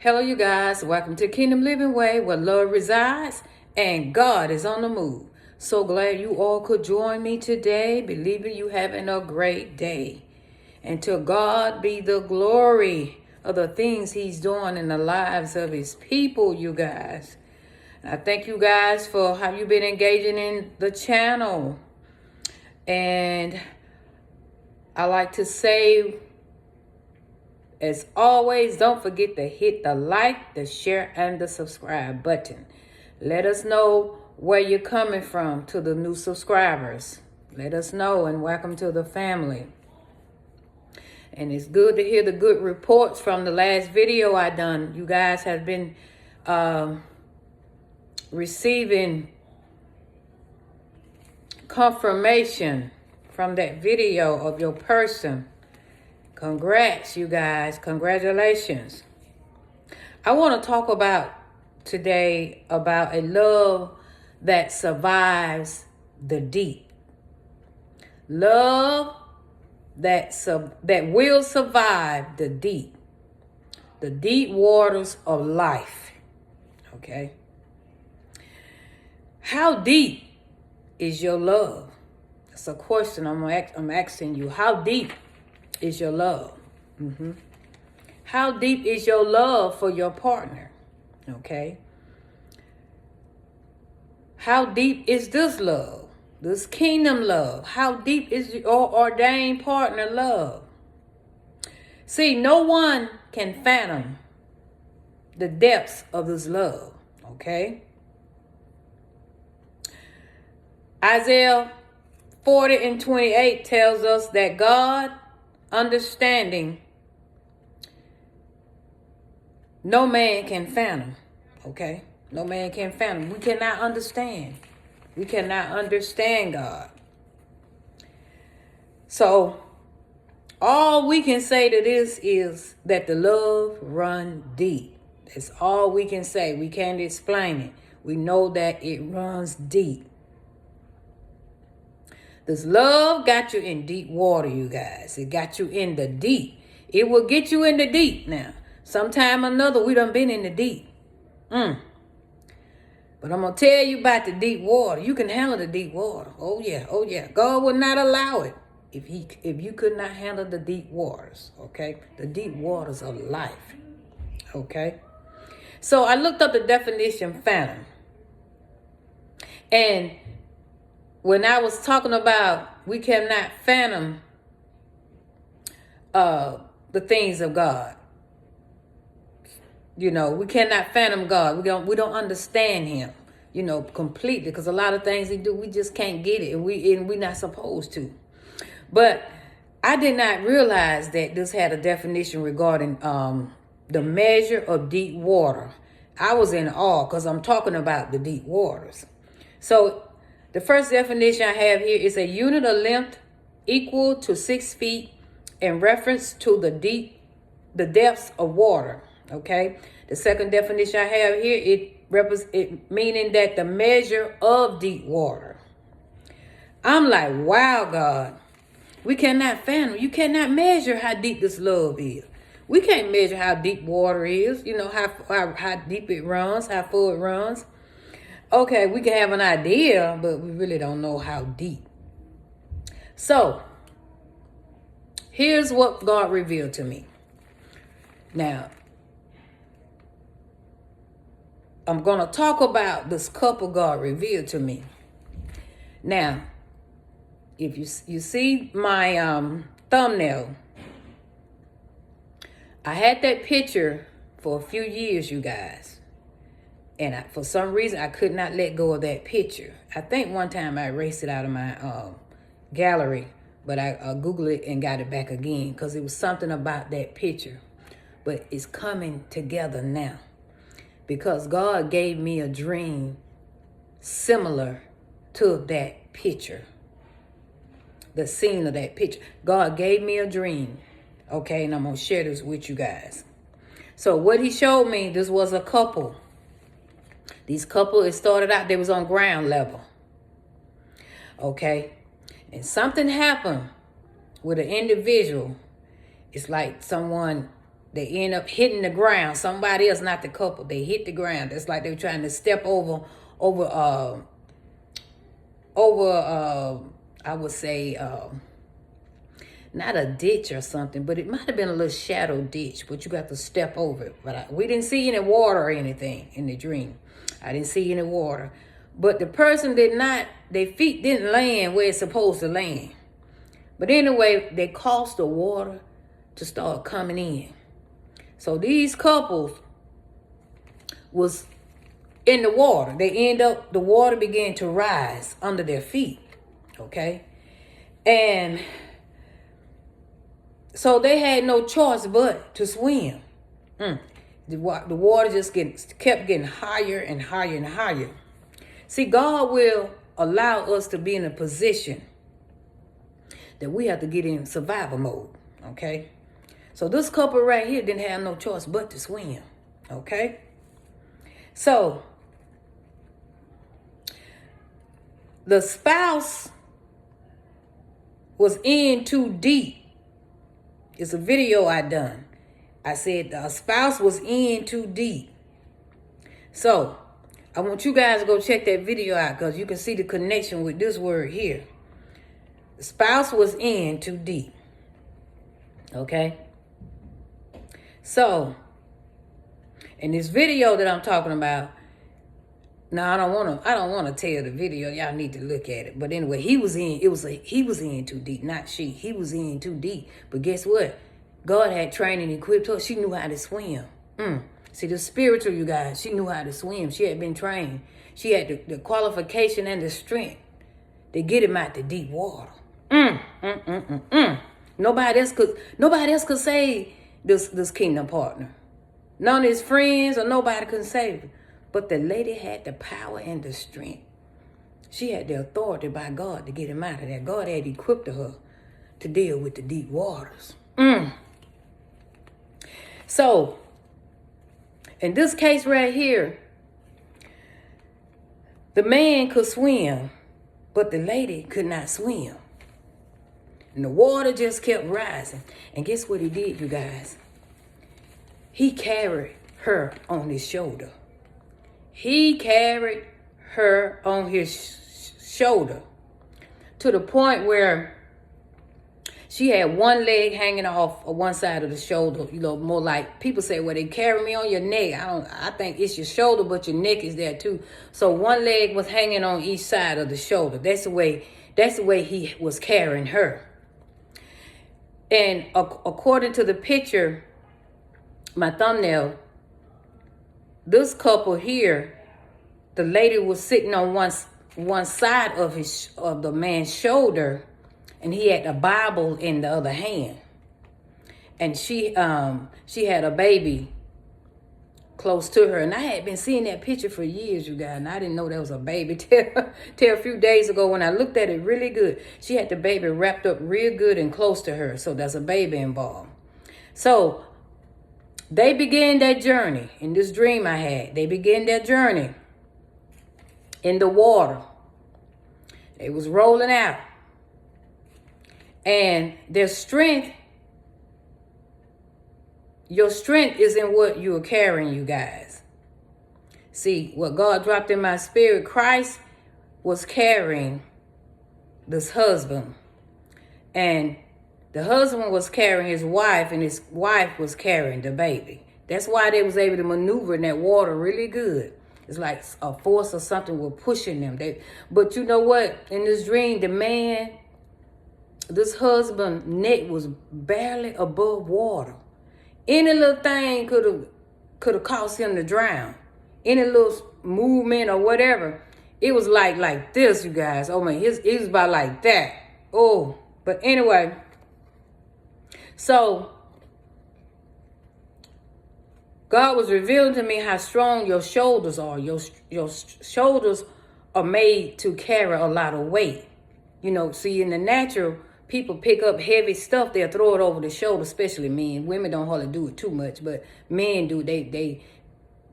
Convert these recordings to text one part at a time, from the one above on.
Hello, you guys. Welcome to Kingdom Living Way, where love resides and God is on the move. So glad you all could join me today. Believing you having a great day. And to God be the glory of the things He's doing in the lives of His people, you guys. And I thank you guys for how you've been engaging in the channel. And I like to say, as always, don't forget to hit the like, the share, and the subscribe button. Let us know where you're coming from to the new subscribers. Let us know, and welcome to the family. And it's good to hear the good reports from the last video I done. You guys have been receiving confirmation from that video of your person. Congrats, you guys. Congratulations. I want to talk about today about a love that survives the deep. Love that will survive the deep waters of life. Okay? How deep is your love? That's a question I'm asking you. How deep is your love? How deep is your love for your partner? Okay. How deep is this love? This kingdom love? How deep is your ordained partner love? See, no one can fathom the depths of this love. Okay. Isaiah 40:28 tells us that God understanding no man can fathom. Okay? No man can fathom. We cannot understand. We cannot understand God. So, all we can say to this is that the love run deep. That's all we can say. We can't explain it. We know that it runs deep. This love got you in deep water, you guys. It got you in the deep. It will get you in the deep now. Sometime or another, we done been in the deep. But I'm going to tell you about the deep water. You can handle the deep water. Oh, yeah. Oh, yeah. God would not allow it if you could not handle the deep waters, okay? The deep waters of life, okay? So I looked up the definition fathom. And when I was talking about we cannot fathom the things of God, you know, we cannot fathom God. We don't understand Him, you know, completely, because a lot of things He do, we just can't get it, and we're not supposed to. But I did not realize that this had a definition regarding the measure of deep water. I was in awe because I'm talking about the deep waters. So the first definition I have here is a unit of length equal to 6 feet in reference to the depths of water. Okay. The second definition I have here, it meaning that the measure of deep water. I'm like, wow, God, we cannot fathom. You cannot measure how deep this love is. We can't measure how deep water is. You know how deep it runs, how full it runs. Okay, we can have an idea, but we really don't know how deep. So, here's what God revealed to me. Now, I'm going to talk about this couple God revealed to me. Now, if you see my thumbnail, I had that picture for a few years, you guys. And for some reason, I could not let go of that picture. I think one time I erased it out of my gallery, but I Googled it and got it back again because it was something about that picture. But it's coming together now because God gave me a dream similar to that picture, the scene of that picture. God gave me a dream, okay, and I'm going to share this with you guys. So what He showed me, this was a couple. These couple, it started out, they was on ground level. Okay. And something happened with an individual. It's like someone They end up hitting the ground. Somebody else, not the couple. They hit the ground. It's like they're trying to step over, I would say, not a ditch or something, but it might have been a little shadow ditch, but you got to step over it. But we didn't see any water or anything in the dream. I didn't see any water. But the person did not, their feet didn't land where it's supposed to land. But anyway, they caused the water to start coming in. So these couples was in the water. The water began to rise under their feet. Okay? And so they had no choice but to swim. The water just kept getting higher and higher and higher. See, God will allow us to be in a position that we have to get in survival mode. Okay? So this couple right here didn't have no choice but to swim. Okay? So the spouse was in too deep. It's a video I done. I said the spouse was in too deep. So I want you guys to go check that video out because you can see the connection with this word here. The spouse was in too deep. Okay? So, in this video that I'm talking about, now I don't want to tell the video. Y'all need to look at it. But anyway, he was in too deep, not she. He was in too deep. But guess what? God had trained and equipped her. She knew how to swim. See, the spiritual, you guys, she knew how to swim. She had been trained. She had the qualification and the strength to get him out the deep water. Nobody else could save this kingdom partner. None of his friends or nobody could save him. But the lady had the power and the strength. She had the authority by God to get him out of there. God had equipped her to deal with the deep waters. So, in this case right here, the man could swim, but the lady could not swim. And the water just kept rising. And guess what he did, you guys? He carried her on his shoulder. He carried her on his shoulder to the point where she had one leg hanging off of one side of the shoulder. You know, more like people say, well, they carry me on your neck. I think it's your shoulder, but your neck is there too. So one leg was hanging on each side of the shoulder. That's the way he was carrying her. And according to the picture, my thumbnail, this couple here, the lady was sitting on one side of the man's shoulder, and he had a Bible in the other hand. And she had a baby close to her. And I had been seeing that picture for years, you guys, and I didn't know that was a baby till a few days ago when I looked at it really good. She had the baby wrapped up real good and close to her, so there's a baby involved. So they began their journey in this dream I had. They began their journey in the water. It was rolling out. And their strength, your strength is in what you are carrying, you guys. See, what God dropped in my spirit, Christ was carrying this husband. And the husband was carrying his wife, and his wife was carrying the baby. That's why they was able to maneuver in that water really good. It's like a force or something was pushing them. But you know what? In this dream, the man, this husband's neck was barely above water. Any little thing could have caused him to drown. Any little movement or whatever. It was like this, you guys. Oh man, it was about like that. Oh, but anyway. So God was revealing to me how strong your shoulders are. Your shoulders are made to carry a lot of weight. You know, see, in the natural, people pick up heavy stuff, they'll throw it over the shoulder, especially men. Women don't hardly do it too much, but men do. They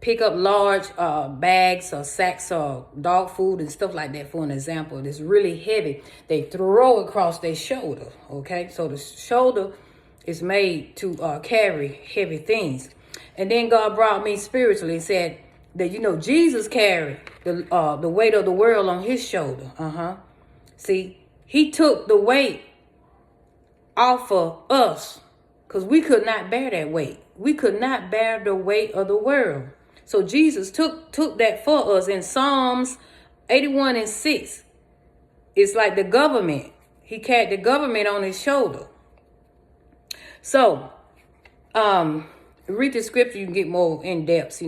pick up large bags or sacks or dog food and stuff like that, for an example. It's really heavy. They throw it across their shoulder, okay? So the shoulder It's made to carry heavy things. And then God brought me spiritually and said that, Jesus carried the weight of the world on his shoulder. See, he took the weight off of us because we could not bear that weight. We could not bear the weight of the world. So Jesus took that for us. In Psalms 81:6, it's like the government. He carried the government on his shoulder. So, read the scripture, you can get more in depth,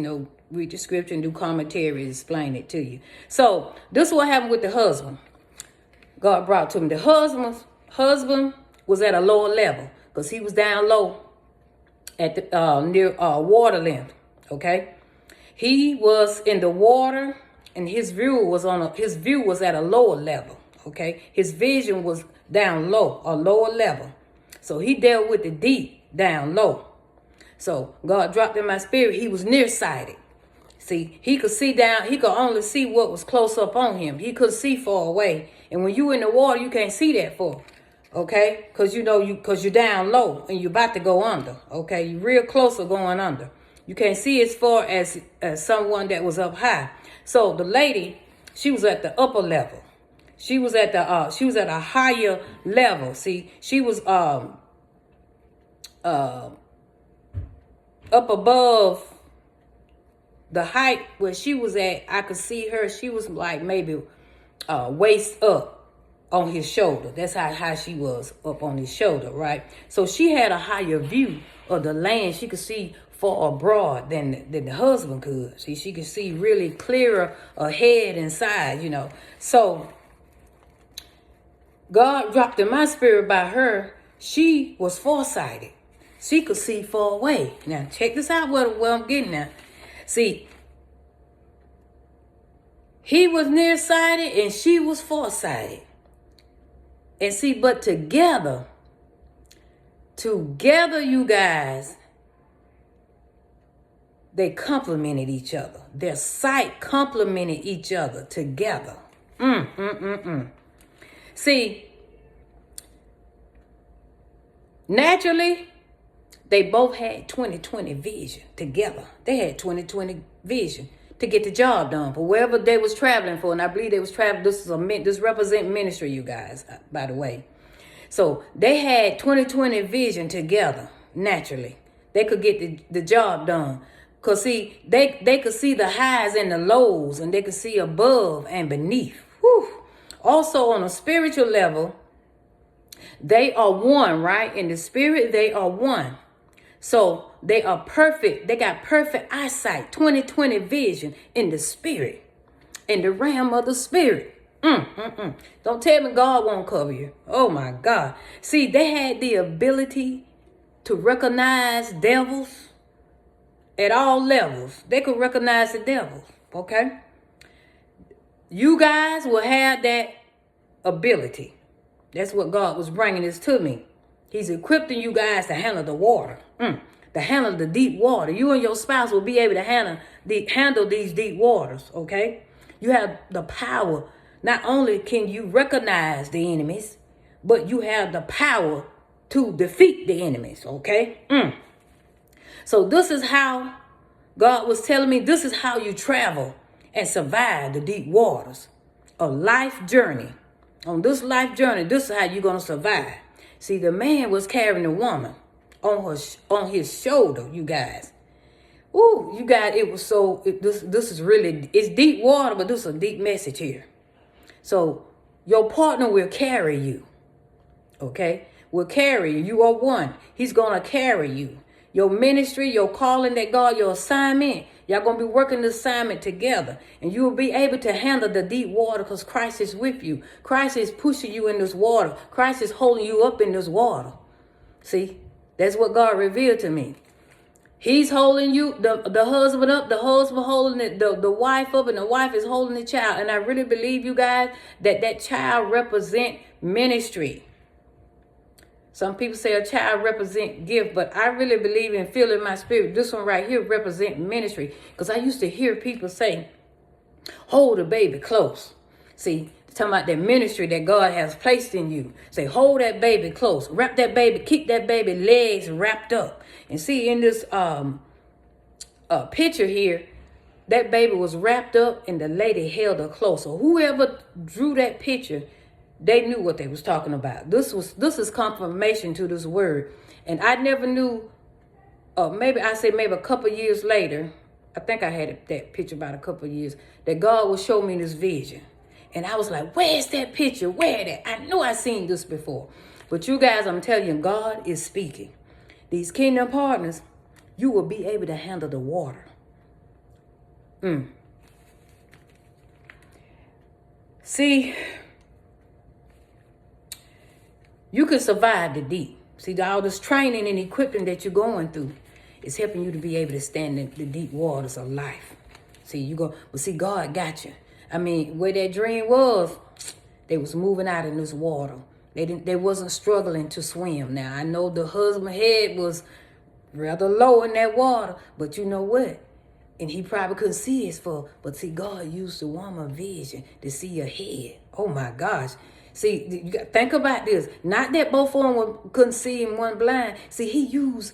read the scripture and do commentary and explain it to you. So, this is what happened with the husband. God brought to him. The husband was at a lower level because he was down low at the near water length. Okay, he was in the water, and his view was at a lower level. Okay, his vision was down low, a lower level. So he dealt with the deep down low. So God dropped in my spirit. He was nearsighted. See, he could see down. He could only see what was close up on him. He could see far away. And when you in the water, you can't see that far. Okay, because you're down low and you're about to go under. Okay, you're real close to going under. You can't see as far as someone that was up high. So the lady, she was at the upper level. She was at a higher level. See, she was up above the height where she was at. I could see her. She was like maybe waist up on his shoulder. That's how she was up on his shoulder, right? So she had a higher view of the land. She could see far abroad than the husband could. See, she could see really clearer ahead and side, So God dropped in my spirit by her. She was farsighted. She could see far away. Now, check this out where I'm getting at. See, he was nearsighted and she was farsighted. And see, but together, you guys, they complemented each other. Their sight complemented each other together. See, naturally, they both had 20/20 vision together. They had 20/20 vision to get the job done for wherever they was traveling for. And I believe they was traveling. This represent ministry, you guys, by the way. So they had 20/20 vision together. Naturally, they could get the job done. Because see, they could see the highs and the lows, and they could see above and beneath. Whew. Also on a spiritual level, they are one, right? In the spirit, they are one. So they are perfect. They got perfect eyesight, 20/20 vision in the spirit, in the realm of the spirit. Don't tell me God won't cover you. Oh my God. See, they had the ability to recognize devils at all levels. They could recognize the devils. Okay. You guys will have that ability. That's what God was bringing this to me. He's equipping you guys to handle the water, to handle the deep water. You and your spouse will be able to handle these deep waters, okay? You have the power. Not only can you recognize the enemies, but you have the power to defeat the enemies, okay? So this is how God was telling me, this is how you travel and survive the deep waters. A life journey. On this life journey, this is how you're going to survive. See, the man was carrying the woman on his shoulder, you guys. Ooh, you guys, it was so, this is really, it's deep water, but this is a deep message here. So your partner will carry you, okay? Will carry you. You are one. He's going to carry you. Your ministry, your calling that God, your assignment, y'all going to be working the assignment together. And you will be able to handle the deep water because Christ is with you. Christ is pushing you in this water. Christ is holding you up in this water. See, that's what God revealed to me. He's holding you, the husband up, the husband holding the wife up, and the wife is holding the child. And I really believe, you guys, that child represent ministry. Some people say a child represent gift, but I really believe and feel in my spirit, this one right here represent ministry. Because I used to hear people say, hold the baby close. See, talking about that ministry that God has placed in you. Say, hold that baby close. Wrap that baby, keep that baby legs wrapped up. And see, in this picture here, that baby was wrapped up and the lady held her close. So whoever drew that picture, they knew what they was talking about. This is confirmation to this word. And I never knew, maybe a couple years later, I think I had that picture about a couple of years, that God would show me this vision. And I was like, where's that picture? Where that? I know I seen this before. But you guys, I'm telling you, God is speaking. These kingdom partners, you will be able to handle the water. See, you can survive the deep. See, all this training and equipping that you're going through is helping you to be able to stand in the deep waters of life. See, God got you. I mean, where that dream was, they was moving out in this water. They wasn't struggling to swim. Now, I know the husband head was rather low in that water, but you know what? And he probably couldn't see his full. But see, God used the woman vision to see ahead. Oh my gosh. See, you got think about this. Not that both of them couldn't see and one blind. See, he used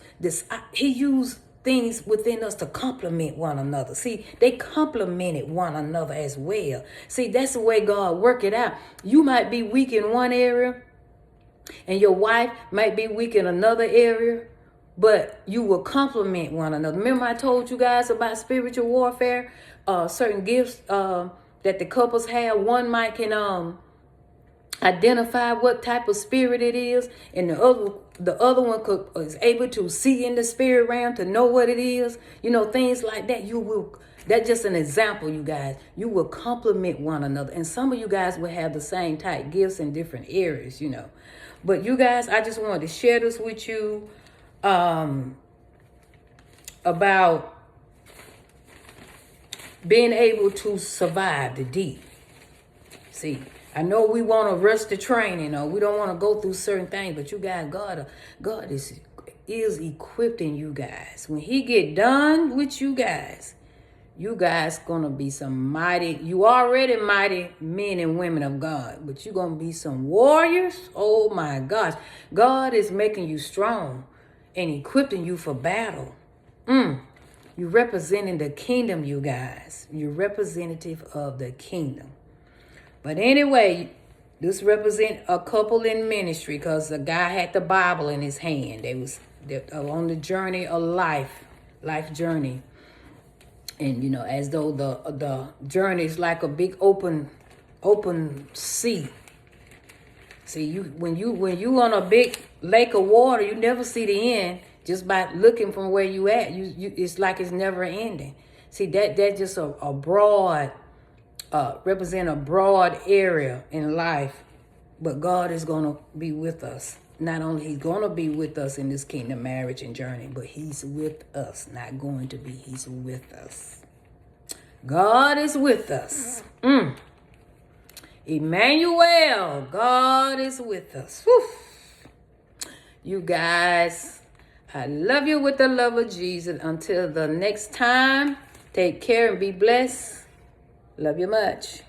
things within us to complement one another. See, they complemented one another as well. See, that's the way God work it out. You might be weak in one area, and your wife might be weak in another area, but you will complement one another. Remember I told you guys about spiritual warfare, certain gifts that the couples have. One might can identify what type of spirit it is, and the other one is able to see in the spirit realm to know what it is. You know, things like that. That's just an example, you guys. You will complement one another, and some of you guys will have the same type gifts in different areas, you know. But you guys, I just wanted to share this with you about being able to survive the deep. See, I know we want to rush the training, or we don't want to go through certain things, but you guys, God is equipping you guys. When he get done with you guys gonna be you already mighty men and women of God, but you're gonna be some warriors. Oh my gosh. God is making you strong and equipping you for battle. You're representing the kingdom, you guys. You're representative of the kingdom. But anyway, this represent a couple in ministry, because the guy had the Bible in his hand. They on the journey of life journey. And you know, as though the journey is like a big open sea. See, when you on a big lake of water, you never see the end just by looking from where you at. It's like it's never ending. See, that's just a broad. Represent a broad area in life, but God is going to be with us. Not only he's going to be with us in this kingdom marriage and journey, but he's with us. Not going to be, he's with us. God is with us. Emmanuel, God is with us. Whew. You guys, I love you with the love of Jesus. Until the next time, take care and be blessed. Love you much.